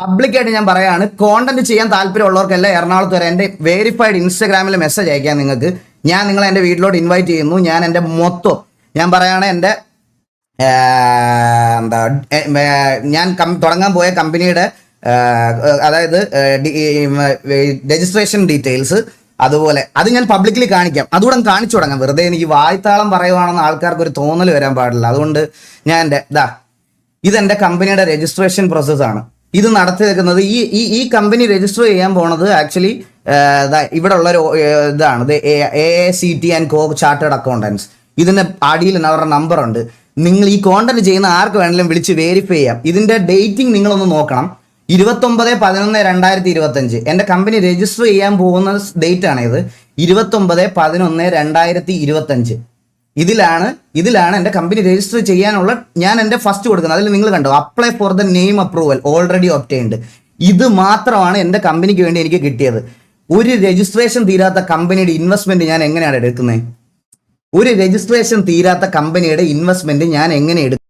പബ്ലിക്കായിട്ട് ഞാൻ പറയാണ്, കോണ്ടന്റ് ചെയ്യാൻ താല്പര്യമുള്ളവർക്കെല്ലാം എറണാകുളത്ത് വരെ എൻ്റെ വെരിഫൈഡ് ഇൻസ്റ്റാഗ്രാമിൽ മെസ്സേജ് അയക്കാം നിങ്ങൾക്ക്. ഞാൻ നിങ്ങളെ എൻ്റെ വീട്ടിലോട്ട് ഇൻവൈറ്റ് ചെയ്യുന്നു. ഞാൻ എൻ്റെ മൊത്തം ഞാൻ പറയുകയാണ്, എൻ്റെ ഞാൻ തുടങ്ങാൻ പോയ കമ്പനിയുടെ അതായത് രജിസ്ട്രേഷൻ ഡീറ്റെയിൽസ്, അതുപോലെ അത് ഞാൻ പബ്ലിക്കലി കാണിക്കാം. അതുകൂടെ കാണിച്ചു തുടങ്ങാം. വെറുതെ എനിക്ക് വായ്ത്താളം പറയുവാണെന്ന് ആൾക്കാർക്ക് ഒരു തോന്നൽ വരാൻ പാടില്ല. അതുകൊണ്ട് ഞാൻ എൻ്റെ ഇതെൻ്റെ കമ്പനിയുടെ രജിസ്ട്രേഷൻ പ്രോസസ്സാണ്. ഇത് നടത്തി വെക്കുന്നത് ഈ കമ്പനി രജിസ്റ്റർ ചെയ്യാൻ പോണത് ആക്ച്വലി ഇവിടെ ഉള്ളൊരു ഇതാണ്, AACT & Co ചാർട്ടേഡ് അക്കൗണ്ടൻസ്. ഇതിന്റെ അടിയിൽ അവരുടെ നമ്പർ ഉണ്ട്. നിങ്ങൾ ഈ കോണ്ടന്റ് ചെയ്യുന്ന ആർക്ക് വേണമെങ്കിലും വിളിച്ച് വെരിഫൈ ചെയ്യാം. ഇതിന്റെ ഡേറ്റിംഗ് നിങ്ങളൊന്ന് നോക്കണം. 29/11/2025 എൻ്റെ കമ്പനി രജിസ്റ്റർ ചെയ്യാൻ പോകുന്ന ഡേറ്റ് ആണ് ഇത്. 29/11/2025 ഇതിലാണ് എൻ്റെ കമ്പനി രജിസ്റ്റർ ചെയ്യാനുള്ള ഞാൻ എൻ്റെ ഫസ്റ്റ് കൊടുക്കുന്നത്. അതിൽ നിങ്ങൾ കണ്ടോ, apply for the name approval already obtained. ഇത് മാത്രമാണ് എൻ്റെ കമ്പനിക്ക് വേണ്ടി എനിക്ക് കിട്ടിയത്. ഒരു രജിസ്ട്രേഷൻ തീരാത്ത കമ്പനിയുടെ ഇൻവെസ്റ്റ്മെന്റ് ഞാൻ എങ്ങനെയാണ് എടുക്കുന്നത്? ഒരു രജിസ്ട്രേഷൻ തീരാത്ത കമ്പനിയുടെ ഇൻവെസ്റ്റ്മെന്റ് ഞാൻ എങ്ങനെ എടുക്കും?